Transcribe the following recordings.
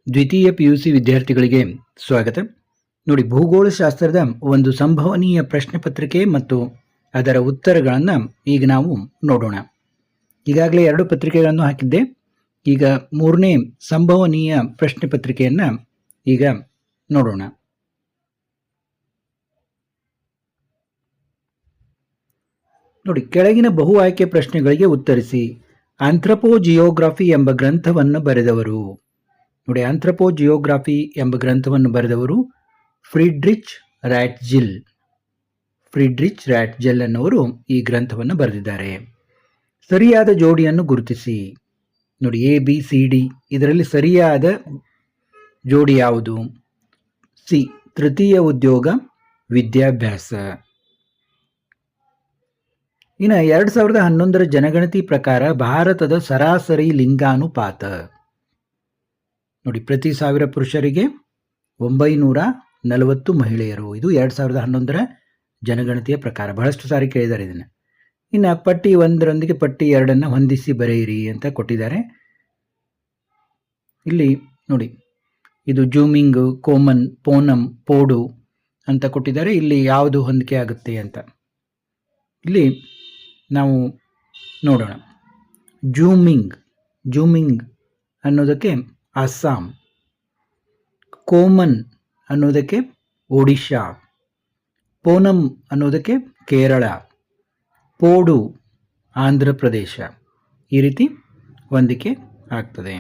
ದ್ವಿತೀಯ PUC ವಿದ್ಯಾರ್ಥಿಗಳಿಗೆ ಸ್ವಾಗತ. ನೋಡಿ, ಭೂಗೋಳಶಾಸ್ತ್ರದ ಒಂದು ಸಂಭವನೀಯ ಪ್ರಶ್ನೆ ಪತ್ರಿಕೆ ಮತ್ತು ಅದರ ಉತ್ತರಗಳನ್ನು ಈಗ ನಾವು ನೋಡೋಣ. ಈಗಾಗಲೇ 2 ಪತ್ರಿಕೆಗಳನ್ನು ಹಾಕಿದ್ದೆ. ಈಗ 3ನೇ ಸಂಭವನೀಯ ಪ್ರಶ್ನೆ ಪತ್ರಿಕೆಯನ್ನು ಈಗ ನೋಡೋಣ. ನೋಡಿ, ಕೆಳಗಿನ ಬಹು ಆಯ್ಕೆ ಪ್ರಶ್ನೆಗಳಿಗೆ ಉತ್ತರಿಸಿ. ಆಂಥ್ರಪೋಜಿಯೋಗ್ರಫಿ ಎಂಬ ಗ್ರಂಥವನ್ನು ಬರೆದವರು. ನೋಡಿ, ಆಂಥ್ರಪೋಜಿಯೋಗ್ರಫಿ ಎಂಬ ಗ್ರಂಥವನ್ನು ಬರೆದವರು ಫ್ರೀಡ್ರಿಚ್ ರ್ಯಾಟ್ಜೆಲ್ ಅನ್ನೋರು ಈ ಗ್ರಂಥವನ್ನು ಬರೆದಿದ್ದಾರೆ. ಸರಿಯಾದ ಜೋಡಿಯನ್ನು ಗುರುತಿಸಿ. ನೋಡಿ, ABCD ಇದರಲ್ಲಿ ಸರಿಯಾದ ಜೋಡಿ ಯಾವುದು? ಸಿ, ತೃತೀಯ ಉದ್ಯೋಗ ವಿದ್ಯಾಭ್ಯಾಸ. ಇನ್ನು 2011ರ ಜನಗಣತಿ ಪ್ರಕಾರ ಭಾರತದ ಸರಾಸರಿ ಲಿಂಗಾನುಪಾತ. ನೋಡಿ, ಪ್ರತಿ 1000 ಪುರುಷರಿಗೆ 940 ಮಹಿಳೆಯರು. ಇದು 2011ರ ಜನಗಣತಿಯ ಪ್ರಕಾರ. ಬಹಳಷ್ಟು ಸಾರಿ ಕೇಳಿದ್ದಾರೆ ಇದನ್ನು. ಇನ್ನು ಪಟ್ಟಿ 1ರೊಂದಿಗೆ ಪಟ್ಟಿ 2 ಹೊಂದಿಸಿ ಬರೆಯಿರಿ ಅಂತ ಕೊಟ್ಟಿದ್ದಾರೆ. ಇಲ್ಲಿ ನೋಡಿ, ಇದು ಜೂಮಿಂಗ್, ಕೋಮನ್, ಪೋನಂ, ಪೋಡು ಅಂತ ಕೊಟ್ಟಿದ್ದಾರೆ. ಇಲ್ಲಿ ಯಾವುದು ಹೊಂದಿಕೆ ಆಗುತ್ತೆ ಅಂತ ಇಲ್ಲಿ ನಾವು ನೋಡೋಣ. ಜೂಮಿಂಗ್ ಅನ್ನೋದಕ್ಕೆ ಅಸ್ಸಾಂ, ಕೋಮನ್ ಅನ್ನೋದಕ್ಕೆ ಒಡಿಶಾ, ಪೋನಂ ಅನ್ನೋದಕ್ಕೆ ಕೇರಳ, ಪೋಡು ಆಂಧ್ರ ಪ್ರದೇಶ. ಈ ರೀತಿ ಹೊಂದಿಕೆ ಆಗ್ತದೆ.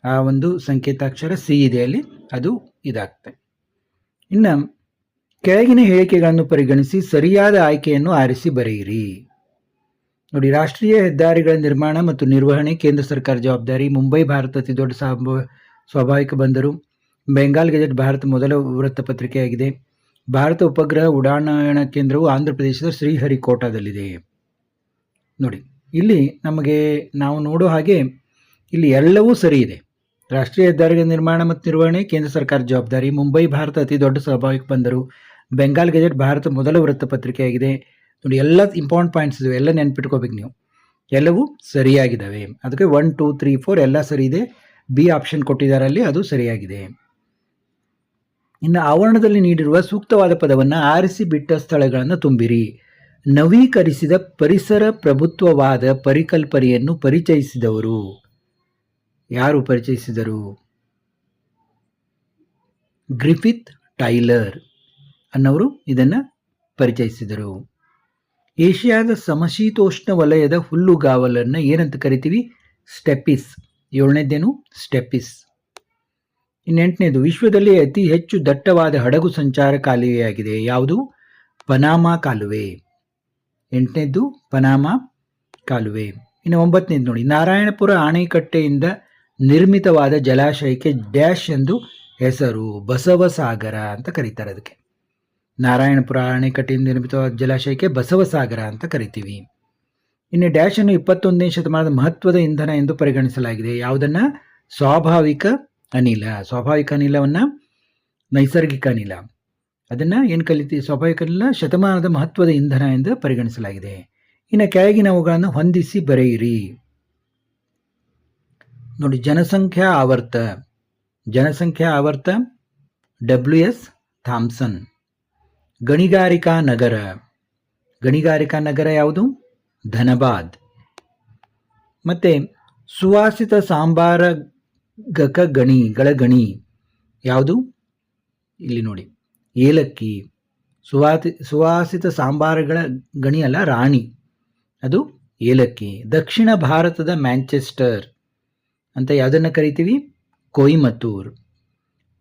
ಆ ಒಂದು ಸಂಕೇತಾಕ್ಷರ ಸಿ ಇದೆ ಅಲ್ಲಿ, ಅದು ಇದಾಗ್ತದೆ. ಇನ್ನು ಕೆಳಗಿನ ಹೇಳಿಕೆಗಳನ್ನು ಪರಿಗಣಿಸಿ ಸರಿಯಾದ ಆಯ್ಕೆಯನ್ನು ಆರಿಸಿ ಬರೆಯಿರಿ. ನೋಡಿ, ರಾಷ್ಟ್ರೀಯ ಹೆದ್ದಾರಿಗಳ ನಿರ್ಮಾಣ ಮತ್ತು ನಿರ್ವಹಣೆ ಕೇಂದ್ರ ಸರ್ಕಾರ ಜವಾಬ್ದಾರಿ. ಮುಂಬೈ ಭಾರತ ಅತಿ ದೊಡ್ಡ ಸ್ವಾಭಾವಿಕ ಬಂದರು. ಬೆಂಗಾಲ್ ಗೆಜೆಟ್ ಭಾರತ ಮೊದಲ ವೃತ್ತಪತ್ರಿಕೆಯಾಗಿದೆ. ಭಾರತ ಉಪಗ್ರಹ ಉಡಾವಣಾ ಕೇಂದ್ರವು ಆಂಧ್ರ ಪ್ರದೇಶದ ಶ್ರೀಹರಿಕೋಟಾದಲ್ಲಿದೆ. ನೋಡಿ, ಇಲ್ಲಿ ನಾವು ನೋಡೋ ಹಾಗೆ ಇಲ್ಲಿ ಎಲ್ಲವೂ ಸರಿ ಇದೆ. ರಾಷ್ಟ್ರೀಯ ಹೆದ್ದಾರಿಗಳ ನಿರ್ಮಾಣ ಮತ್ತು ನಿರ್ವಹಣೆ ಕೇಂದ್ರ ಸರ್ಕಾರ ಜವಾಬ್ದಾರಿ. ಮುಂಬೈ ಭಾರತ ಅತಿ ದೊಡ್ಡ ಸ್ವಾಭಾವಿಕ ಬಂದರು. ಬೆಂಗಾಲ್ ಗೆಜೆಟ್ ಭಾರತ ಮೊದಲ ವೃತ್ತಪತ್ರಿಕೆಯಾಗಿದೆ. ನೋಡಿ, ಎಲ್ಲ ಇಂಪಾರ್ಟೆಂಟ್ ಪಾಯಿಂಟ್ಸ್ ಇದಾವೆ, ಎಲ್ಲ ನೆನ್ಪಿಟ್ಕೋಬೇಕು ನೀವು. ಎಲ್ಲವೂ ಸರಿಯಾಗಿದ್ದಾವೆ. ಅದಕ್ಕೆ 1, 2, 3, 4 ಎಲ್ಲ ಸರಿ ಇದೆ. ಬಿ ಆಪ್ಷನ್ ಕೊಟ್ಟಿದ್ದಾರೆ ಅಲ್ಲಿ, ಅದು ಸರಿಯಾಗಿದೆ. ಇನ್ನು ಆವರಣದಲ್ಲಿ ನೀಡಿರುವ ಸೂಕ್ತವಾದ ಪದವನ್ನು ಆರಿಸಿ ಬಿಟ್ಟ ಸ್ಥಳಗಳನ್ನು ತುಂಬಿರಿ. ನವೀಕರಿಸಿದ ಪರಿಸರ ಪ್ರಭುತ್ವವಾದ ಪರಿಕಲ್ಪನೆಯನ್ನು ಪರಿಚಯಿಸಿದವರು ಯಾರು? ಪರಿಚಯಿಸಿದರು ಗ್ರಿಫಿತ್ ಟೈಲರ್ ಅನ್ನವರು ಇದನ್ನು ಪರಿಚಯಿಸಿದರು. ಏಷ್ಯಾದ ಸಮಶೀತೋಷ್ಣ ವಲಯದ ಹುಲ್ಲುಗಾವಲನ್ನು ಏನಂತ ಕರಿತೀವಿ? ಸ್ಟೆಪಿಸ್. 7ನೇದೇನು? ಸ್ಟೆಪಿಸ್. ಇನ್ನು 8ನೇದು, ವಿಶ್ವದಲ್ಲಿ ಅತಿ ಹೆಚ್ಚು ದಟ್ಟವಾದ ಹಡಗು ಸಂಚಾರ ಕಾಲುವೆಯಾಗಿದೆ. ಯಾವುದು? ಪನಾಮಾ ಕಾಲುವೆ. 8ನೇದು ಪನಾಮಾ ಕಾಲುವೆ. ಇನ್ನು 9ನೇದು ನೋಡಿ, ನಾರಾಯಣಪುರ ಅಣೆಕಟ್ಟೆಯಿಂದ ನಿರ್ಮಿತವಾದ ಜಲಾಶಯಕ್ಕೆ ಡ್ಯಾಶ್ ಎಂದು ಹೆಸರು. ಬಸವಸಾಗರ ಅಂತ ಕರೀತಾರೆ ಅದಕ್ಕೆ. ನಾರಾಯಣಪುರ ಅಣೆಕಟ್ಟೆಯಿಂದ ನಿರ್ಮಿತವಾದ ಜಲಾಶಯಕ್ಕೆ ಬಸವಸಾಗರ ಅಂತ ಕರಿತೀವಿ. ಇನ್ನು ಡ್ಯಾಶ್ ಅನ್ನು 21ನೇ ಶತಮಾನದ ಮಹತ್ವದ ಇಂಧನ ಎಂದು ಪರಿಗಣಿಸಲಾಗಿದೆ. ಯಾವುದನ್ನು? ಸ್ವಾಭಾವಿಕ ಅನಿಲ. ಸ್ವಾಭಾವಿಕ ಅನಿಲವನ್ನು ನೈಸರ್ಗಿಕ ಅನಿಲ, ಅದನ್ನು ಏನು ಕಲಿತೀವಿ? ಸ್ವಾಭಾವಿಕ ಅನಿಲ ಶತಮಾನದ ಮಹತ್ವದ ಇಂಧನ ಎಂದು ಪರಿಗಣಿಸಲಾಗಿದೆ. ಇನ್ನು ಕೆಳಗಿನವುಗಳನ್ನು ಹೊಂದಿಸಿ ಬರೆಯಿರಿ. ನೋಡಿ, ಜನಸಂಖ್ಯಾ ಆವರ್ತ WS ಥಾಮ್ಸನ್. ಗಣಿಗಾರಿಕಾ ನಗರ ಯಾವುದು? ಧನಬಾದ್. ಮತ್ತೆ ಸುವಾಸಿತ ಸಾಂಬಾರಗಕ ಗಣಿಗಳ ಗಣಿ ಯಾವುದು? ಇಲ್ಲಿ ನೋಡಿ, ಏಲಕ್ಕಿ. ಸುವಾಸಿತ ಸಾಂಬಾರಗಳ ಗಣಿ ಅಲ್ಲ, ರಾಣಿ, ಅದು ಏಲಕ್ಕಿ. ದಕ್ಷಿಣ ಭಾರತದ ಮ್ಯಾಂಚೆಸ್ಟರ್ ಅಂತ ಯಾವುದನ್ನು ಕರಿತೀವಿ? ಕೊಯಿಮತ್ತೂರ್.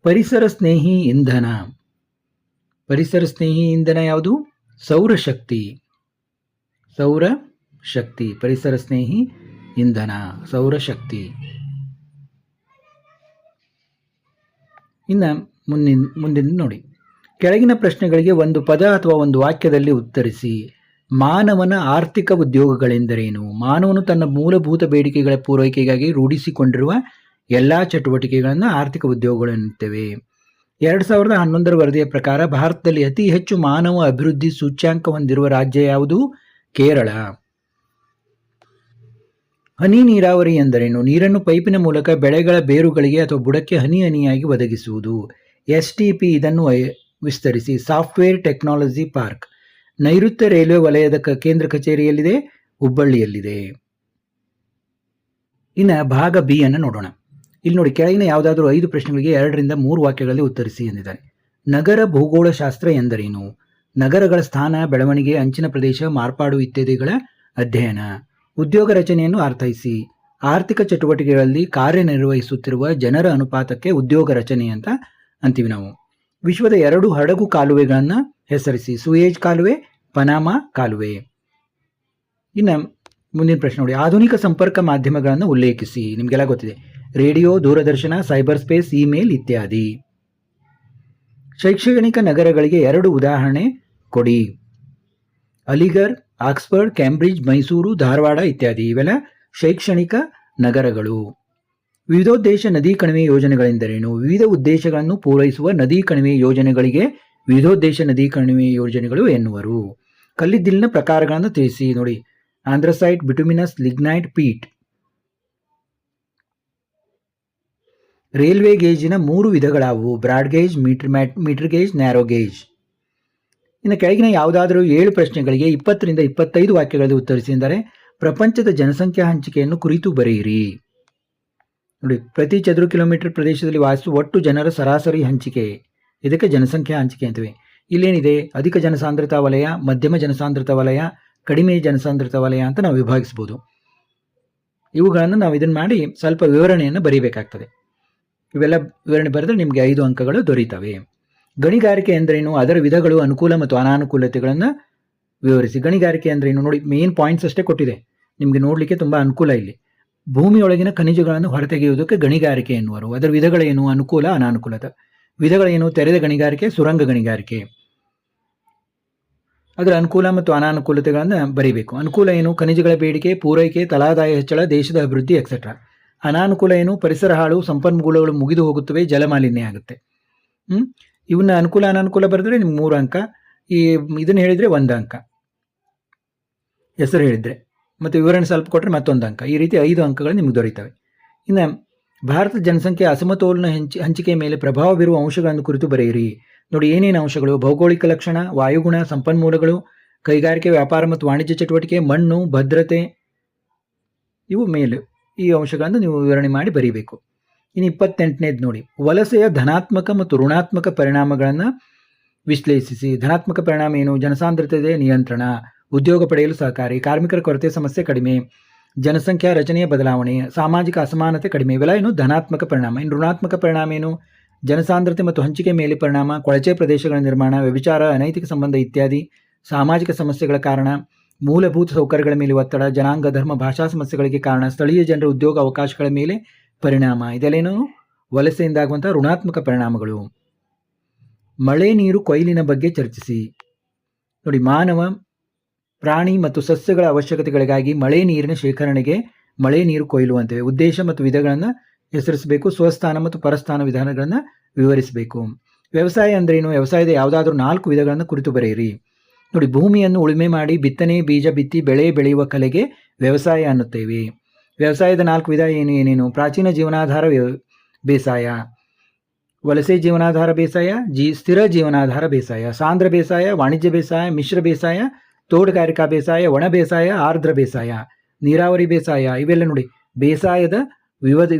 ಪರಿಸರ ಸ್ನೇಹಿ ಇಂಧನ ಯಾವುದು? ಸೌರಶಕ್ತಿ. ಪರಿಸರ ಸ್ನೇಹಿ ಇಂಧನ ಸೌರಶಕ್ತಿ. ಇನ್ನು ಮುಂದಿನ ನೋಡಿ, ಕೆಳಗಿನ ಪ್ರಶ್ನೆಗಳಿಗೆ ಒಂದು ಪದ ಅಥವಾ ಒಂದು ವಾಕ್ಯದಲ್ಲಿ ಉತ್ತರಿಸಿ. ಮಾನವನ ಆರ್ಥಿಕ ಉದ್ಯೋಗಗಳೆಂದರೇನು? ಮಾನವನು ತನ್ನ ಮೂಲಭೂತ ಬೇಡಿಕೆಗಳ ಪೂರೈಕೆಗಾಗಿ ರೂಢಿಸಿಕೊಂಡಿರುವ ಎಲ್ಲ ಚಟುವಟಿಕೆಗಳನ್ನು ಆರ್ಥಿಕ ಉದ್ಯೋಗಗಳು ಎನ್ನುತ್ತೇವೆ. 2011ರ ವರದಿಯ ಪ್ರಕಾರ ಭಾರತದಲ್ಲಿ ಅತಿ ಹೆಚ್ಚು ಮಾನವ ಅಭಿವೃದ್ಧಿ ಸೂಚ್ಯಾಂಕ ಹೊಂದಿರುವ ರಾಜ್ಯ ಯಾವುದು? ಕೇರಳ. ಹನಿ ನೀರಾವರಿ ಎಂದರೇನು? ನೀರನ್ನು ಪೈಪಿನ ಮೂಲಕ ಬೆಳೆಗಳ ಬೇರುಗಳಿಗೆ ಅಥವಾ ಬುಡಕ್ಕೆ ಹನಿ ಹನಿಯಾಗಿ ಒದಗಿಸುವುದು. STP ಇದನ್ನು ವಿಸ್ತರಿಸಿ. ಸಾಫ್ಟ್ವೇರ್ ಟೆಕ್ನಾಲಜಿ ಪಾರ್ಕ್ ನೈಋತ್ಯ ರೈಲ್ವೆ ವಲಯದ ಕೇಂದ್ರ ಕಚೇರಿಯಲ್ಲಿದೆ, ಹುಬ್ಬಳ್ಳಿಯಲ್ಲಿದೆ. ಇನ್ನು ಭಾಗ ಬಿ ಅನ್ನು ನೋಡೋಣ. ಇಲ್ಲಿ ನೋಡಿ, ಕೆಳಗಿನ ಯಾವುದಾದ್ರೂ 5 ಪ್ರಶ್ನೆಗಳಿಗೆ 2ರಿಂದ 3 ವಾಕ್ಯಗಳಲ್ಲಿ ಉತ್ತರಿಸಿ ಎಂದಿದ್ದಾರೆ. ನಗರ ಭೂಗೋಳಶಾಸ್ತ್ರ ಎಂದರೇನು? ನಗರಗಳ ಸ್ಥಾನ, ಬೆಳವಣಿಗೆ, ಅಂಚಿನ ಪ್ರದೇಶ, ಮಾರ್ಪಾಡು ಇತ್ಯಾದಿಗಳ ಅಧ್ಯಯನ. ಉದ್ಯೋಗ ರಚನೆಯನ್ನು ಅರ್ಥೈಸಿ. ಆರ್ಥಿಕ ಚಟುವಟಿಕೆಗಳಲ್ಲಿ ಕಾರ್ಯನಿರ್ವಹಿಸುತ್ತಿರುವ ಜನರ ಅನುಪಾತಕ್ಕೆ ಉದ್ಯೋಗ ರಚನೆ ಅಂತ ಅಂತೀವಿ ನಾವು. ವಿಶ್ವದ 2 ಹಡಗು ಕಾಲುವೆಗಳನ್ನು ಹೆಸರಿಸಿ. ಸುಯೇಜ್ ಕಾಲುವೆ, ಪನಾಮಾ ಕಾಲುವೆ. ಇನ್ನು ಮುಂದಿನ ಪ್ರಶ್ನೆ ನೋಡಿ, ಆಧುನಿಕ ಸಂಪರ್ಕ ಮಾಧ್ಯಮಗಳನ್ನು ಉಲ್ಲೇಖಿಸಿ. ನಿಮಗೆಲ್ಲ ಗೊತ್ತಿದೆ, ರೇಡಿಯೋ, ದೂರದರ್ಶನ, ಸೈಬರ್ ಸ್ಪೇಸ್, ಇಮೇಲ್ ಇತ್ಯಾದಿ. ಶೈಕ್ಷಣಿಕ ನಗರಗಳಿಗೆ 2 ಉದಾಹರಣೆ ಕೊಡಿ. ಅಲಿಗರ್, ಆಕ್ಸ್ಫರ್ಡ್, ಕ್ಯಾಂಬ್ರಿಡ್ಜ್, ಮೈಸೂರು, ಧಾರವಾಡ ಇತ್ಯಾದಿ. ಇವೆಲ್ಲ ಶೈಕ್ಷಣಿಕ ನಗರಗಳು. ವಿವಿಧೋದ್ದೇಶ ನದಿ ಕಣಿವೆ ಯೋಜನೆಗಳೆಂದರೇನು? ವಿವಿಧ ಉದ್ದೇಶಗಳನ್ನು ಪೂರೈಸುವ ನದಿ ಕಣಿವೆ ಯೋಜನೆಗಳಿಗೆ ವಿವಿಧೋದ್ದೇಶ ನದಿ ಕಣಿವೆ ಯೋಜನೆಗಳು ಎನ್ನುವರು. ಕಲ್ಲಿದ್ದಿಲಿನ ಪ್ರಕಾರಗಳನ್ನು ತಿಳಿಸಿ. ನೋಡಿ, anthracite, bituminous, lignite, peat. Railway ಗೇಜಿನ 3 ವಿಧಗಳಾವು? Broad gauge, metre gauge, narrow gauge. ಇನ್ನು ಕೆಳಗಿನ ಯಾವುದಾದರೂ 7 ಪ್ರಶ್ನೆಗಳಿಗೆ 20ರಿಂದ 25 ವಾಕ್ಯಗಳಲ್ಲಿ ಉತ್ತರಿಸಿ ಎಂದರೆ ಪ್ರಪಂಚದ ಜನಸಂಖ್ಯಾ ಹಂಚಿಕೆಯನ್ನು ಕುರಿತು ಬರೆಯಿರಿ. ನೋಡಿ, ಪ್ರತಿ ಚದುರ ಕಿಲೋಮೀಟರ್ ಪ್ರದೇಶದಲ್ಲಿ ವಾಸಿಸುವ ಒಟ್ಟು ಜನರ ಸರಾಸರಿ ಹಂಚಿಕೆ, ಇದಕ್ಕೆ ಜನಸಂಖ್ಯಾ ಹಂಚಿಕೆ ಅಂತೀವಿ. ಇಲ್ಲೇನಿದೆ, ಅಧಿಕ ಜನಸಾಂದ್ರತಾ ವಲಯ, ಮಧ್ಯಮ ಜನಸಾಂದ್ರತಾ ವಲಯ, ಕಡಿಮೆ ಜನಸಾಂದ್ರತಾ ವಲಯ ಅಂತ ನಾವು ವಿಭಾಗಿಸ್ಬೋದು. ಇವುಗಳನ್ನು ನಾವು ಇದನ್ನು ಮಾಡಿ ಸ್ವಲ್ಪ ವಿವರಣೆಯನ್ನು ಬರೀಬೇಕಾಗ್ತದೆ. ಇವೆಲ್ಲ ವಿವರಣೆ ಬರೆದ್ರೆ ನಿಮಗೆ 5 ಅಂಕಗಳು ದೊರೀತವೆ. ಗಣಿಗಾರಿಕೆ ಎಂದರೇನು? ಅದರ ವಿಧಗಳು, ಅನುಕೂಲ ಮತ್ತು ಅನಾನುಕೂಲತೆಗಳನ್ನು ವಿವರಿಸಿ. ಗಣಿಗಾರಿಕೆ ಅಂದ್ರೇನು? ನೋಡಿ, ಮೇನ್ ಪಾಯಿಂಟ್ಸ್ ಅಷ್ಟೇ ಕೊಟ್ಟಿದೆ, ನಿಮಗೆ ನೋಡಲಿಕ್ಕೆ ತುಂಬ ಅನುಕೂಲ. ಇಲ್ಲಿ ಭೂಮಿಯೊಳಗಿನ ಖನಿಜಗಳನ್ನು ಹೊರತೆಗೆಯುವುದಕ್ಕೆ ಗಣಿಗಾರಿಕೆ ಎನ್ನುವರು. ಅದರ ವಿಧಗಳೇನು? ಅನುಕೂಲ, ಅನಾನುಕೂಲತೆ. ವಿಧಗಳೇನು? ತೆರೆದ ಗಣಿಗಾರಿಕೆ, ಸುರಂಗ ಗಣಿಗಾರಿಕೆ. ಅದರ ಅನುಕೂಲ ಮತ್ತು ಅನಾನುಕೂಲತೆಗಳನ್ನು ಬರೀಬೇಕು. ಅನುಕೂಲ ಏನು? ಖನಿಜಗಳ ಬೇಡಿಕೆ, ಪೂರೈಕೆ, ತಲಾದಾಯ ಹೆಚ್ಚಳ, ದೇಶದ ಅಭಿವೃದ್ಧಿ ಎಕ್ಸೆಟ್ರಾ. ಅನಾನುಕೂಲ ಏನು? ಪರಿಸರ ಹಾಳು, ಸಂಪನ್ಮೂಲಗಳು ಮುಗಿದು ಹೋಗುತ್ತವೆ, ಜಲಮಾಲಿನ್ಯ ಆಗುತ್ತೆ. ಇವನ್ನ ಅನುಕೂಲ ಅನಾನುಕೂಲ ಬರೆದ್ರೆ ನಿಮ್ಗೆ 3 ಅಂಕ. ಇದನ್ನು ಹೇಳಿದರೆ 1 ಅಂಕ, ಹೆಸರು ಹೇಳಿದರೆ, ಮತ್ತು ವಿವರಣೆ ಸ್ವಲ್ಪ ಕೊಟ್ಟರೆ ಮತ್ತೊಂದು ಅಂಕ. ಈ ರೀತಿ 5 ಅಂಕಗಳು ನಿಮ್ಗೆ ದೊರೀತವೆ. ಇನ್ನು ಭಾರತದ ಜನಸಂಖ್ಯೆ ಅಸಮತೋಲನ ಹಂಚಿಕೆ ಮೇಲೆ ಪ್ರಭಾವ ಬೀರುವ ಅಂಶಗಳನ್ನು ಕುರಿತು ಬರೆಯಿರಿ. ನೋಡಿ, ಏನೇನು ಅಂಶಗಳು? ಭೌಗೋಳಿಕ ಲಕ್ಷಣ, ವಾಯುಗುಣ, ಸಂಪನ್ಮೂಲಗಳು, ಕೈಗಾರಿಕೆ, ವ್ಯಾಪಾರ ಮತ್ತು ವಾಣಿಜ್ಯ ಚಟುವಟಿಕೆ, ಮಣ್ಣು, ಭದ್ರತೆ, ಇವು ಮೇಲೆ ಈ ಅಂಶಗಳನ್ನು ನೀವು ವಿವರಣೆ ಮಾಡಿ ಬರೀಬೇಕು. ಇನ್ನು 28ನೇದು ನೋಡಿ, ವಲಸೆಯ ಧನಾತ್ಮಕ ಮತ್ತು ಋಣಾತ್ಮಕ ಪರಿಣಾಮಗಳನ್ನು ವಿಶ್ಲೇಷಿಸಿ. ಧನಾತ್ಮಕ ಪರಿಣಾಮ ಏನು? ಜನಸಾಂದ್ರತೆ ನಿಯಂತ್ರಣ, ಉದ್ಯೋಗ ಪಡೆಯಲು ಸಹಕಾರಿ, ಕಾರ್ಮಿಕರ ಕೊರತೆ ಸಮಸ್ಯೆ ಕಡಿಮೆ, ಜನಸಂಖ್ಯಾ ರಚನೆಯ ಬದಲಾವಣೆ, ಸಾಮಾಜಿಕ ಅಸಮಾನತೆ ಕಡಿಮೆ. ಇವೆಲ್ಲ ಏನು? ಧನಾತ್ಮಕ ಪರಿಣಾಮ. ಇನ್ನು ಋಣಾತ್ಮಕ ಪರಿಣಾಮ ಏನು? ಜನಸಾಂದ್ರತೆ ಮತ್ತು ಹಂಚಿಕೆ ಮೇಲೆ ಪರಿಣಾಮ, ಕೊಳಚೆ ಪ್ರದೇಶಗಳ ನಿರ್ಮಾಣ, ವ್ಯಭಿಚಾರ, ಅನೈತಿಕ ಸಂಬಂಧ ಇತ್ಯಾದಿ. ಸಾಮಾಜಿಕ ಸಮಸ್ಯೆಗಳ ಕಾರಣ, ಮೂಲಭೂತ ಸೌಕರ್ಯಗಳ ಮೇಲೆ ಒತ್ತಡ, ಜನಾಂಗ, ಧರ್ಮ, ಭಾಷಾ ಸಮಸ್ಯೆಗಳಿಗೆ ಕಾರಣ, ಸ್ಥಳೀಯ ಜನರ ಉದ್ಯೋಗ ಅವಕಾಶಗಳ ಮೇಲೆ ಪರಿಣಾಮ. ಇದೆಲ್ಲೇನು? ವಲಸೆಯಿಂದಾಗುವಂಥ ಋಣಾತ್ಮಕ ಪರಿಣಾಮಗಳು. ಮಳೆ ನೀರು ಕೊಯ್ಲಿನ ಬಗ್ಗೆ ಚರ್ಚಿಸಿ. ನೋಡಿ, ಮಾನವ, ಪ್ರಾಣಿ ಮತ್ತು ಸಸ್ಯಗಳ ಅವಶ್ಯಕತೆಗಳಿಗಾಗಿ ಮಳೆ ನೀರಿನ ಶೇಖರಣೆಗೆ ಮಳೆ ನೀರು ಕೊಯ್ಲು ಅಂತೇವೆ. ಉದ್ದೇಶ ಮತ್ತು ವಿಧಗಳನ್ನು ಹೆಸರಿಸಬೇಕು. ಸ್ವಸ್ಥಾನ ಮತ್ತು ಪರಸ್ಥಾನ ವಿಧಾನಗಳನ್ನು ವಿವರಿಸಬೇಕು. ವ್ಯವಸಾಯ ಅಂದ್ರೇನು? ವ್ಯವಸಾಯದ ಯಾವುದಾದ್ರೂ 4 ವಿಧಗಳನ್ನು ಕುರಿತು ಬರೆಯಿರಿ. ನೋಡಿ, ಭೂಮಿಯನ್ನು ಉಳುಮೆ ಮಾಡಿ ಬಿತ್ತನೆ ಬೀಜ ಬಿತ್ತಿ ಬೆಳೆ ಬೆಳೆಯುವ ಕಲೆಗೆ ವ್ಯವಸಾಯ ಅನ್ನುತ್ತೇವೆ. ವ್ಯವಸಾಯದ 4 ವಿಧ ಏನೇನು? ಪ್ರಾಚೀನ ಜೀವನಾಧಾರ ಬೇಸಾಯ, ವಲಸೆ ಜೀವನಾಧಾರ ಬೇಸಾಯ, ಸ್ಥಿರ ಜೀವನಾಧಾರ ಬೇಸಾಯ, ಸಾಂದ್ರ ಬೇಸಾಯ, ವಾಣಿಜ್ಯ ಬೇಸಾಯ, ಮಿಶ್ರ ಬೇಸಾಯ, ತೋಟಗಾರಿಕಾ ಬೇಸಾಯ, ಒಣ ಬೇಸಾಯ, ಆರ್ದ್ರ ಬೇಸಾಯ, ನೀರಾವರಿ ಬೇಸಾಯ. ಇವೆಲ್ಲ ನೋಡಿ ಬೇಸಾಯದ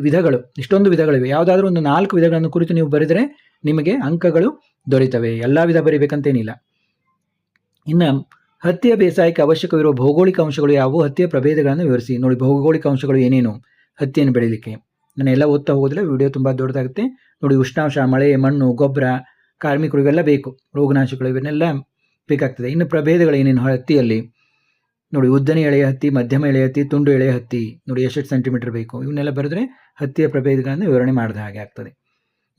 ವಿಧಗಳು. ಇಷ್ಟೊಂದು ವಿಧಗಳಿವೆ. ಯಾವುದಾದ್ರೂ ಒಂದು 4 ವಿಧಗಳನ್ನು ಕುರಿತು ನೀವು ಬರೆದರೆ ನಿಮಗೆ ಅಂಕಗಳು ದೊರೆತವೆ. ಎಲ್ಲ ವಿಧ ಬರೀಬೇಕಂತೇನಿಲ್ಲ. ಇನ್ನು ಹತ್ತಿಯ ಬೇಸಾಯಕ್ಕೆ ಅವಶ್ಯಕವಿರುವ ಭೌಗೋಳಿಕ ಅಂಶಗಳು ಯಾವುವು? ಹತ್ತಿಯ ಪ್ರಭೇದಗಳನ್ನು ವಿವರಿಸಿ. ನೋಡಿ, ಭೌಗೋಳಿಕ ಅಂಶಗಳು ಏನೇನು ಹತ್ತಿಯನ್ನು ಬೆಳೀಲಿಕ್ಕೆ? ನಾನು ಎಲ್ಲ ಓದ್ತಾ ಹೋಗೋದಿಲ್ಲ, ವಿಡಿಯೋ ತುಂಬ ದೊಡ್ಡದಾಗುತ್ತೆ. ನೋಡಿ, ಉಷ್ಣಾಂಶ, ಮಳೆ, ಮಣ್ಣು, ಗೊಬ್ಬರ, ಕಾರ್ಮಿಕರು, ಇವೆಲ್ಲ ಬೇಕು. ರೋಗನಾಶಕಗಳು ಇವನ್ನೆಲ್ಲ ಬೇಕಾಗ್ತದೆ. ಇನ್ನು ಪ್ರಭೇದಗಳು ಏನೇನು ಹತ್ತಿಯಲ್ಲಿ? ನೋಡಿ, ಉದ್ದನೆ ಎಳೆಯ ಹತ್ತಿ, ಮಧ್ಯಮ ಎಳೆಯ ಹತ್ತಿ, ತುಂಡು ಎಳೆಯ ಹತ್ತಿ. ನೋಡಿ, ಎಷ್ಟು ಸೆಂಟಿಮೀಟರ್ ಬೇಕು, ಇವನ್ನೆಲ್ಲ ಬರೆದ್ರೆ ಹತ್ತಿಯ ಪ್ರಭೇದಗಳನ್ನು ವಿವರಣೆ ಮಾಡಿದ ಹಾಗೆ ಆಗ್ತದೆ.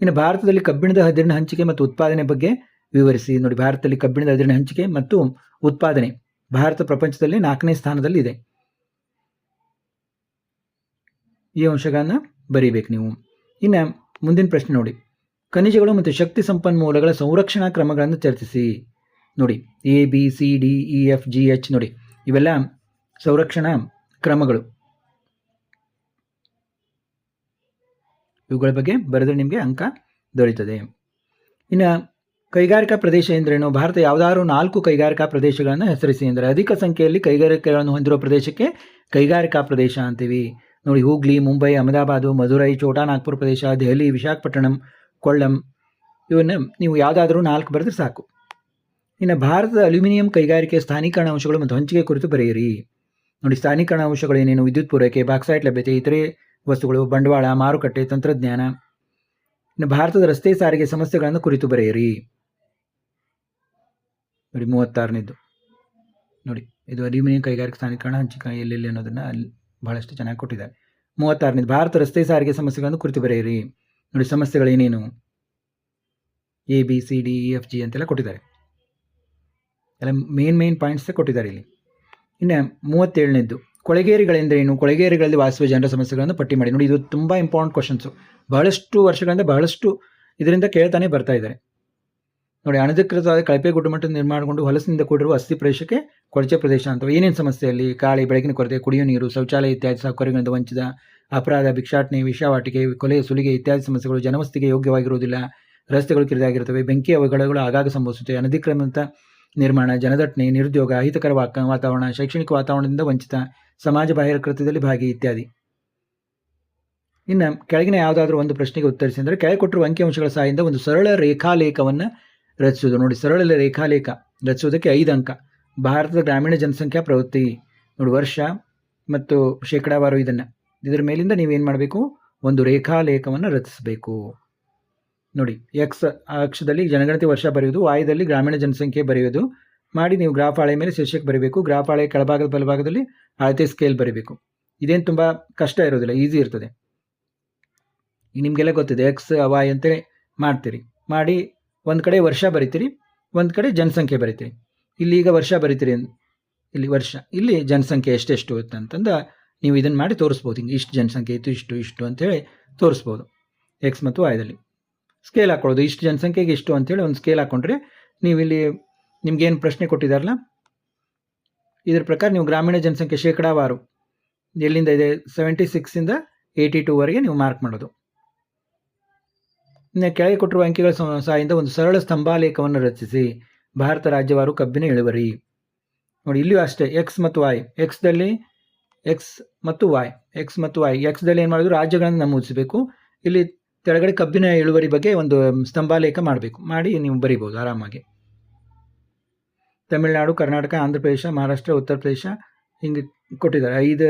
ಇನ್ನು ಭಾರತದಲ್ಲಿ ಕಬ್ಬಿಣದ ಅದಿರಿನ ಹಂಚಿಕೆ ಮತ್ತು ಉತ್ಪಾದನೆ ಬಗ್ಗೆ ವಿವರಿಸಿ. ನೋಡಿ, ಭಾರತದಲ್ಲಿ ಕಬ್ಬಿಣದ ಅದಿರಿನ ಹಂಚಿಕೆ ಮತ್ತು ಉತ್ಪಾದನೆ, ಭಾರತ ಪ್ರಪಂಚದಲ್ಲಿ 4ನೇ ಸ್ಥಾನದಲ್ಲಿ ಇದೆ. ಈ ಅಂಶಗಳನ್ನು ಬರೀಬೇಕು ನೀವು. ಇನ್ನು ಮುಂದಿನ ಪ್ರಶ್ನೆ ನೋಡಿ, ಖನಿಜಗಳು ಮತ್ತು ಶಕ್ತಿ ಸಂಪನ್ಮೂಲಗಳ ಸಂರಕ್ಷಣಾ ಕ್ರಮಗಳನ್ನು ಚರ್ಚಿಸಿ. ನೋಡಿ, ABCDEFGH ನೋಡಿ, ಇವೆಲ್ಲ ಸಂರಕ್ಷಣಾ ಕ್ರಮಗಳು. ಇವುಗಳ ಬಗ್ಗೆ ಬರೆದರೆ ನಿಮಗೆ ಅಂಕ ದೊರೆಯುತ್ತದೆ. ಇನ್ನು ಕೈಗಾರಿಕಾ ಪ್ರದೇಶ ಎಂದರೇನು? ಭಾರತ ಯಾವುದಾದ್ರು 4 ಕೈಗಾರಿಕಾ ಪ್ರದೇಶಗಳನ್ನು ಹೆಸರಿಸಿ ಎಂದರೆ, ಅಧಿಕ ಸಂಖ್ಯೆಯಲ್ಲಿ ಕೈಗಾರಿಕೆಗಳನ್ನು ಹೊಂದಿರುವ ಪ್ರದೇಶಕ್ಕೆ ಕೈಗಾರಿಕಾ ಪ್ರದೇಶ ಅಂತೀವಿ. ನೋಡಿ, ಹೂಗ್ಲಿ, ಮುಂಬೈ, ಅಹಮದಾಬಾದು, ಮಧುರೈ, ಛೋಟಾ ನಾಗ್ಪುರ ಪ್ರದೇಶ, ದೆಹಲಿ, ವಿಶಾಖಪಟ್ಟಣಂ, ಕೊಳ್ಳಂ, ಇವನ್ನ ನೀವು ಯಾವುದಾದ್ರೂ 4 ಬರೆದ್ರೆ ಸಾಕು. ಇನ್ನು ಭಾರತದ ಅಲ್ಯೂಮಿನಿಯಂ ಕೈಗಾರಿಕೆ ಸ್ಥಾನೀಕರಣ ಅಂಶಗಳು ಮತ್ತು ಹಂಚಿಕೆ ಕುರಿತು ಬರೆಯಿರಿ. ನೋಡಿ, ಸ್ಥಾನೀಕರಣ ಅಂಶಗಳು ಏನೇನು? ವಿದ್ಯುತ್ ಪೂರೈಕೆ, ಬಾಕ್ಸೈಟ್ ಲಭ್ಯತೆ, ಇತರೆ ವಸ್ತುಗಳು, ಬಂಡವಾಳ, ಮಾರುಕಟ್ಟೆ, ತಂತ್ರಜ್ಞಾನ. ಇನ್ನು ಭಾರತದ ರಸ್ತೆ ಸಾರಿಗೆ ಸಮಸ್ಯೆಗಳನ್ನು ಕುರಿತು ಬರೆಯಿರಿ. ನೋಡಿ 36ನೇದು. ನೋಡಿ, ಇದು ಅಲ್ಯೂಮಿನಿಯಂ ಕೈಗಾರಿಕೆ ಸ್ಥಾನೀಕರಣ ಹಂಚಿಕೆ ಎಲ್ಲೆಲ್ಲಿ ಅನ್ನೋದನ್ನು ಅಲ್ಲಿ ಬಹಳಷ್ಟು ಚೆನ್ನಾಗಿ ಕೊಟ್ಟಿದ್ದಾರೆ. 36ನೇದು, ಭಾರತ ರಸ್ತೆ ಸಾರಿಗೆ ಸಮಸ್ಯೆಗಳನ್ನು ಕುರಿತು ಬರೆಯಿರಿ. ನೋಡಿ, ಸಮಸ್ಯೆಗಳೇನೇನು? ABCDEFG ಅಂತೆಲ್ಲ ಕೊಟ್ಟಿದ್ದಾರೆ. ಎಲ್ಲ ಮೇನ್ ಪಾಯಿಂಟ್ಸೇ ಕೊಟ್ಟಿದ್ದಾರೆ ಇಲ್ಲಿ. ಇನ್ನು 37ನೇದು, ಕೊಳೆಗೇರಿಗಳೆಂದರೇನು? ಕೊಳೆಗೇರಿಗಳಲ್ಲಿ ವಾಸಿಸುವ ಜನರ ಸಮಸ್ಯೆಗಳನ್ನು ಪಟ್ಟಿ ಮಾಡಿ. ನೋಡಿ, ಇದು ತುಂಬ ಇಂಪಾರ್ಟೆಂಟ್ ಕ್ವಶನ್ಸು. ಬಹಳಷ್ಟು ವರ್ಷಗಳಿಂದ ಬಹಳಷ್ಟು ಇದರಿಂದ ಕೇಳ್ತಾನೆ ಬರ್ತಾ ಇದ್ದಾರೆ. ನೋಡಿ, ಅನಧಿಕೃತವಾದ ಕಳಪೆ ಗುಡ್ಡಮಟ್ಟ ನಿರ್ಮಾಣಗೊಂಡು ಹೊಲಸಿನಿಂದ ಕೂಡಿರುವ ಅಸ್ಥಿ ಪ್ರದೇಶಕ್ಕೆ ಕೊಳಚೆ ಪ್ರದೇಶ ಅಂತ. ಏನೇನು ಸಮಸ್ಯೆಯಲ್ಲಿ? ಗಾಳಿ, ಬೆಳಕಿನ ಕೊರತೆ, ಕುಡಿಯುವ ನೀರು, ಶೌಚಾಲಯ ಇತ್ಯಾದಿ ಸೌಕರ್ಯಗಳಿಂದ ವಂಚಿತ, ಅಪರಾಧ, ಭಿಕ್ಷಾಟನೆ, ವಿಷವಾಟಿಕೆ, ಕೊಲೆ, ಸುಲಿಗೆ ಇತ್ಯಾದಿ ಸಮಸ್ಯೆಗಳು, ಜನವಸತಿಗೆ ಯೋಗ್ಯವಾಗಿರುವುದಿಲ್ಲ, ರಸ್ತೆಗಳು ಕಿರಿದಾಗಿರುತ್ತವೆ, ಬೆಂಕಿ ಅವಘಡಗಳು ಆಗಾಗ ಸಂಭವಿಸುತ್ತವೆ, ಅನಧಿಕೃತ ನಿರ್ಮಾಣ, ಜನದಟ್ಟಣೆ, ನಿರುದ್ಯೋಗ, ಅಹಿತಕರ ವಾತಾವರಣ, ಶೈಕ್ಷಣಿಕ ವಾತಾವರಣದಿಂದ ವಂಚಿತ, ಸಮಾಜ ಬಾಹಿರ ಕೃತ್ಯದಲ್ಲಿ ಭಾಗಿ ಇತ್ಯಾದಿ. ಇನ್ನು ಕೆಳಗಿನ ಯಾವುದಾದ್ರೂ ಒಂದು ಪ್ರಶ್ನೆಗೆ ಉತ್ತರಿಸಿ ಅಂದರೆ, ಕೆಳಗೆ ಕೊಟ್ಟಿರುವ ಅಂಕಿಅಂಶಗಳ ಸಹಾಯದಿಂದ ಒಂದು ಸರಳ ರೇಖಾಲೇಖವನ್ನು ರಚಿಸುವುದು. ನೋಡಿ, ಸರಳ ರೇಖಾಲೇಖ ರಚಿಸುವುದಕ್ಕೆ 5 ಅಂಕ. ಭಾರತದ ಗ್ರಾಮೀಣ ಜನಸಂಖ್ಯಾ ಪ್ರವೃತ್ತಿ, ನೋಡಿ ವರ್ಷ ಮತ್ತು ಶೇಕಡಾವಾರು, ಇದರ ಮೇಲಿಂದ ನೀವೇನು ಮಾಡಬೇಕು? ಒಂದು ರೇಖಾಲೇಖವನ್ನು ರಚಿಸಬೇಕು. ನೋಡಿ, ಎಕ್ಸ್ ಅಕ್ಷದಲ್ಲಿ ಜನಗಣತಿ ವರ್ಷ ಬರೆಯುವುದು, ವಾಯದಲ್ಲಿ ಗ್ರಾಮೀಣ ಜನಸಂಖ್ಯೆ ಬರೆಯುವುದು ಮಾಡಿ ನೀವು ಗ್ರಾಫ್ ಹಾಳೆ ಮೇಲೆ ಶೀರ್ಷಕ್ಕೆ ಬರೀಬೇಕು. ಗ್ರಾಫ್ ಹಾಳೆ ಕೆಳಭಾಗದ ಬಲಭಾಗದಲ್ಲಿ ಅಳತೆ ಸ್ಕೇಲ್ ಬರೀಬೇಕು. ಇದೇನು ತುಂಬ ಕಷ್ಟ ಇರೋದಿಲ್ಲ, ಈಸಿ ಇರ್ತದೆ. ಈಗ ನಿಮಗೆಲ್ಲ ಗೊತ್ತಿದೆ, ಎಕ್ಸ್ ವೈ ಅಂತೇಳಿ ಮಾಡ್ತೀರಿ. ಮಾಡಿ ಒಂದು ಕಡೆ ವರ್ಷ ಬರಿತೀರಿ, ಒಂದು ಕಡೆ ಜನಸಂಖ್ಯೆ ಬರಿತೀರಿ. ಇಲ್ಲಿ ಈಗ ವರ್ಷ ಬರಿತೀರಿ, ಇಲ್ಲಿ ವರ್ಷ, ಇಲ್ಲಿ ಜನಸಂಖ್ಯೆ ಎಷ್ಟೆಷ್ಟು ಅಂತಂದು ನೀವು ಇದನ್ನು ಮಾಡಿ ತೋರಿಸ್ಬೋದು. ಹಿಂಗೆ ಇಷ್ಟು ಜನಸಂಖ್ಯೆ ಇತ್ತು, ಇಷ್ಟು ಅಂಥೇಳಿ ತೋರಿಸ್ಬೋದು. ಎಕ್ಸ್ ಮತ್ತು ವಾಯ್ದಲ್ಲಿ ಸ್ಕೇಲ್ ಹಾಕ್ಕೊಳ್ಳೋದು. ಇಷ್ಟು ಜನಸಂಖ್ಯೆಗೆ ಇಷ್ಟು ಅಂತೇಳಿ ಒಂದು ಸ್ಕೇಲ್ ಹಾಕ್ಕೊಂಡ್ರೆ ನೀವು ಇಲ್ಲಿ ನಿಮ್ಗೇನು ಪ್ರಶ್ನೆ ಕೊಟ್ಟಿದ್ದಾರಲ್ಲ ಇದ್ರ ಪ್ರಕಾರ ನೀವು ಗ್ರಾಮೀಣ ಜನಸಂಖ್ಯೆ ಶೇಕಡಾವಾರು ಎಲ್ಲಿಂದ ಇದೆ 76ಇಂದ 82ವರೆಗೆ ನೀವು ಮಾರ್ಕ್ ಮಾಡೋದು. ಇನ್ನು ಕೆಳಗೆ ಕೊಟ್ಟಿರುವ ಅಂಕಿಗಳ ಸಹಾಯದಿಂದ ಒಂದು ಸರಳ ಸ್ತಂಭಾಲೇಖವನ್ನು ರಚಿಸಿ. ಭಾರತ ರಾಜ್ಯವಾರು ಕಬ್ಬಿನ ಇಳುವರಿ. ನೋಡಿ, ಇಲ್ಲಿಯೂ ಅಷ್ಟೇ, ಎಕ್ಸ್ ಮತ್ತು ವೈ. ಎಕ್ಸ್ದಲ್ಲಿ ಎಕ್ಸ್ ಮತ್ತು ವೈ, ಎಕ್ಸ್ದಲ್ಲಿ ಏನು ಮಾಡೋದು? ರಾಜ್ಯಗಳನ್ನು ನಮೂದಿಸಬೇಕು. ಇಲ್ಲಿ ಕೆಳಗಡೆ ಕಬ್ಬಿನ ಇಳುವರಿ ಬಗ್ಗೆ ಒಂದು ಸ್ತಂಭಾಲೇಖ ಮಾಡಬೇಕು. ಮಾಡಿ ನೀವು ಬರಿಬೋದು ಆರಾಮಾಗಿ. ತಮಿಳುನಾಡು, ಕರ್ನಾಟಕ, ಆಂಧ್ರ ಪ್ರದೇಶ, ಮಹಾರಾಷ್ಟ್ರ, ಉತ್ತರ ಪ್ರದೇಶ ಹಿಂಗೆ ಕೊಟ್ಟಿದ್ದಾರೆ. 5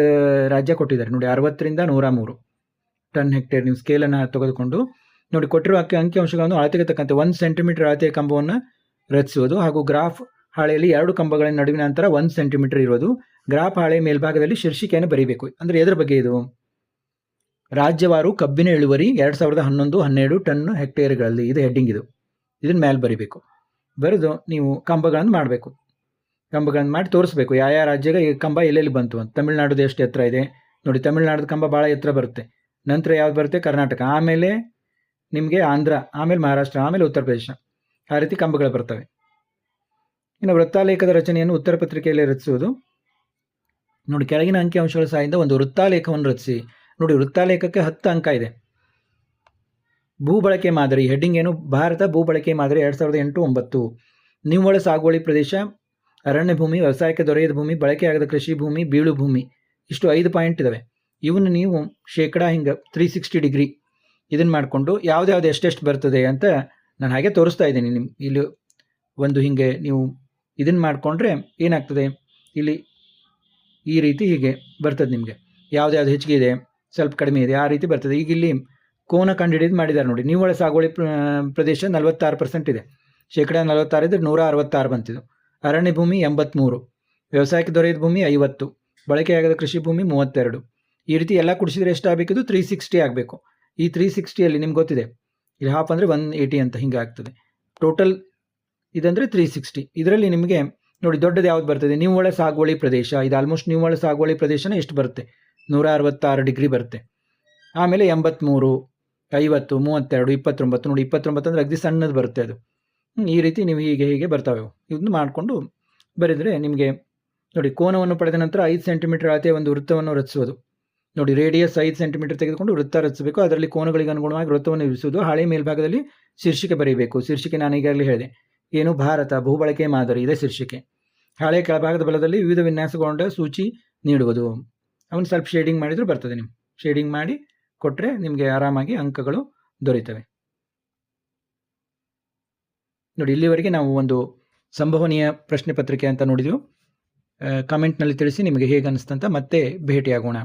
ರಾಜ್ಯ ಕೊಟ್ಟಿದ್ದಾರೆ. ನೋಡಿ, 60ರಿಂದ 103 ಟನ್ ಹೆಕ್ಟೇರ್. ನೀವು ಸ್ಕೇಲನ್ನು ತೆಗೆದುಕೊಂಡು ನೋಡಿ, ಕೊಟ್ಟಿರುವ ಅಂಕಿಅಂಶಗಳನ್ನು ಅಳತೆಗೆ ತಕ್ಕಂತೆ 1 ಸೆಂಟಿಮೀಟರ್ ಅಳತೆಯ ಕಂಬವನ್ನು ರಚಿಸುವುದು ಹಾಗೂ ಗ್ರಾಫ್ ಹಾಳೆಯಲ್ಲಿ 2 ಕಂಬಗಳ ನಡುವಿನ ಅಂತರ 1 ಸೆಂಟಿಮೀಟರ್ ಇರೋದು. ಗ್ರಾಫ್ ಹಾಳೆ ಮೇಲ್ಭಾಗದಲ್ಲಿ ಶೀರ್ಷಿಕೆಯನ್ನು ಬರೀಬೇಕು. ಅಂದರೆ ಎದರ ಬಗ್ಗೆ ಇದು? ರಾಜ್ಯವಾರು ಕಬ್ಬಿನ ಇಳುವರಿ 2011-12 ಟನ್ ಹೆಕ್ಟೇರ್ಗಳಲ್ಲಿ, ಇದು ಹೆಡ್ಡಿಂಗ್. ಇದನ್ನ ಮೇಲೆ ಬರೀಬೇಕು. ಬರೆದು ನೀವು ಕಂಬಗಳನ್ನು ಮಾಡಬೇಕು. ಕಂಬಗಳನ್ನು ಮಾಡಿ ತೋರಿಸ್ಬೇಕು ಯಾವ ರಾಜ್ಯಗೆ ಈ ಕಂಬ ಎಲ್ಲೆಲ್ಲಿ ಬಂತು ಅಂತ. ತಮಿಳುನಾಡುದು ಎಷ್ಟು ಎತ್ತರ ಇದೆ ನೋಡಿ, ತಮಿಳುನಾಡುದ ಕಂಬ ಭಾಳ ಎತ್ತರ ಬರುತ್ತೆ. ನಂತರ ಯಾವ್ದು ಬರುತ್ತೆ? ಕರ್ನಾಟಕ, ಆಮೇಲೆ ನಿಮಗೆ ಆಂಧ್ರ, ಆಮೇಲೆ ಮಹಾರಾಷ್ಟ್ರ, ಆಮೇಲೆ ಉತ್ತರ ಪ್ರದೇಶ. ಆ ರೀತಿ ಕಂಬಗಳು ಬರ್ತವೆ. ಇನ್ನು ವೃತ್ತಾಲೇಖದ ರಚನೆಯನ್ನು ಉತ್ತರ ಪತ್ರಿಕೆಯಲ್ಲಿ ರಚಿಸುವುದು. ನೋಡಿ, ಕೆಳಗಿನ ಅಂಕಿಅಂಶಗಳ ಸಹಾಯದಿಂದ ಒಂದು ವೃತ್ತಾಲೇಖವನ್ನು ರಚಿಸಿ. ನೋಡಿ, ವೃತ್ತಾಲೇಖಕ್ಕೆ 10 ಅಂಕ ಇದೆ. ಭೂಬಳಕೆ ಮಾದರಿ ಹೆಡ್ಡಿಂಗ್ ಏನು? ಭಾರತ ಭೂಬಳಕೆ ಮಾದರಿ 2008-9. ನಿವ್ವಳ ಸಾಗುವಳಿ ಪ್ರದೇಶ, ಅರಣ್ಯ ಭೂಮಿ, ವ್ಯವಸಾಯಕ್ಕೆ ದೊರೆಯದ ಭೂಮಿ, ಬಳಕೆಯಾಗದ ಕೃಷಿ ಭೂಮಿ, ಬೀಳು ಭೂಮಿ, ಇಷ್ಟು 5 ಪಾಯಿಂಟ್ ಇದ್ದಾವೆ. ಇವನ್ನು ನೀವು ಶೇಕಡಾ ಹಿಂಗೆ 360 ಡಿಗ್ರಿ ಇದನ್ನು ಮಾಡಿಕೊಂಡು ಯಾವ್ದು ಎಷ್ಟೆಷ್ಟು ಬರ್ತದೆ ಅಂತ ನಾನು ಹಾಗೆ ತೋರಿಸ್ತಾ ಇದ್ದೀನಿ. ಇಲ್ಲಿ ಒಂದು ಹಿಂಗೆ ನೀವು ಇದನ್ನು ಮಾಡಿಕೊಂಡ್ರೆ ಏನಾಗ್ತದೆ, ಇಲ್ಲಿ ಈ ರೀತಿ ಹೀಗೆ ಬರ್ತದೆ. ನಿಮಗೆ ಯಾವ್ದು ಹೆಚ್ಚಿಗೆ ಇದೆ, ಸ್ವಲ್ಪ ಕಡಿಮೆ ಇದೆ, ಆ ರೀತಿ ಬರ್ತದೆ. ಈಗ ಇಲ್ಲಿ ಕೋನ ಕಂಡುಹಿಡಿದು ಮಾಡಿದ್ದಾರೆ ನೋಡಿ. ನಿವ್ವಳ ಸಾಗುವಳಿ ಪ್ರದೇಶ 46% ಇದೆ. ಶೇಕಡಾ 46 ಇದ್ರೆ 166 ಬಂತಿದ್ದು. ಅರಣ್ಯ ಭೂಮಿ 83, ವ್ಯವಸಾಯಕ್ಕೆ ದೊರೆಯದ ಭೂಮಿ 50, ಬಳಕೆಯಾಗದ ಕೃಷಿ ಭೂಮಿ 32. ಈ ರೀತಿ ಎಲ್ಲ ಕುಡಿಸಿದ್ರೆ ಎಷ್ಟು ಆಗಬೇಕಿದು? 360 ಆಗಬೇಕು. ಈ 360ಅಲ್ಲಿ ನಿಮ್ಗೆ ಗೊತ್ತಿದೆ, ಇಲ್ಲಿ ಹಾಫ್ ಅಂದರೆ 180 ಅಂತ ಹಿಂಗೆ ಆಗ್ತದೆ. ಟೋಟಲ್ ಇದಂದರೆ 360. ಇದರಲ್ಲಿ ನಿಮಗೆ ನೋಡಿ ದೊಡ್ಡದು ಯಾವ್ದು ಬರ್ತದೆ? ನಿವ್ವಳ ಸಾಗುವಳಿ ಪ್ರದೇಶ. ಇದು ಆಲ್ಮೋಸ್ಟ್ ನಿವ್ವಳ ಸಾಗುವಳಿ ಪ್ರದೇಶನೇ ಎಷ್ಟು ಬರುತ್ತೆ? 166 ಡಿಗ್ರಿ ಬರುತ್ತೆ. ಆಮೇಲೆ 83, 50, 32, 29. ನೋಡಿ, 29 ಅಂದರೆ ಅಗದಿ ಸಣ್ಣದು ಬರುತ್ತೆ ಅದು. ಈ ರೀತಿ ನೀವು ಹೀಗೆ ಬರ್ತವೆ. ಇದನ್ನು ಮಾಡಿಕೊಂಡು ಬರೆದರೆ ನಿಮಗೆ ನೋಡಿ, ಕೋನವನ್ನು ಪಡೆದ ನಂತರ 5 ಸೆಂಟಿಮೀಟರ್ ಅಳತೆಯ ಒಂದು ವೃತ್ತವನ್ನು ರಚಿಸುವುದು. ನೋಡಿ, ರೇಡಿಯಸ್ 5 ಸೆಂಟಿಮೀಟರ್ ತೆಗೆದುಕೊಂಡು ವೃತ್ತ ರಚಿಸಬೇಕು. ಅದರಲ್ಲಿ ಕೋನಗಳಿಗೆ ಅನುಗುಣವಾಗಿ ವೃತ್ತವನ್ನು ವಿಧಿಸುವುದು. ಹಾಳೆ ಮೇಲ್ಭಾಗದಲ್ಲಿ ಶೀರ್ಷಿಕೆ ಬರೆಯಬೇಕು. ಶೀರ್ಷಿಕೆ ನಾನು ಈಗಾಗಲೇ ಹೇಳಿದೆ, ಏನು, ಭಾರತ ಬಹುಬಳಕೆ ಮಾದರಿ, ಇದೆ ಶೀರ್ಷಿಕೆ. ಹಾಳೆ ಕೆಳಭಾಗದ ಬಲದಲ್ಲಿ ವಿವಿಧ ವಿನ್ಯಾಸಗೊಂಡ ಸೂಚಿ ನೀಡುವುದು. ಅವನು ಸ್ವಲ್ಪ ಶೇಡಿಂಗ್ ಮಾಡಿದರೂ ಬರ್ತದೆ. ನೀವು ಶೇಡಿಂಗ್ ಮಾಡಿ ಕೊಟ್ಟರೆ ನಿಮಗೆ ಆರಾಮಾಗಿ ಅಂಕಗಳು ದೊರೆಯುತ್ತವೆ. ನೋಡಿ, ಇಲ್ಲಿವರೆಗೆ ನಾವು ಒಂದು ಸಂಭವನೀಯ ಪ್ರಶ್ನೆ ಪತ್ರಿಕೆ ಅಂತ ನೋಡಿದೆವು. ಕಮೆಂಟ್ನಲ್ಲಿ ತಿಳಿಸಿ ನಿಮಗೆ ಹೇಗೆ ಅನಿಸ್ತಂತ. ಮತ್ತೆ ಭೇಟಿಯಾಗೋಣ.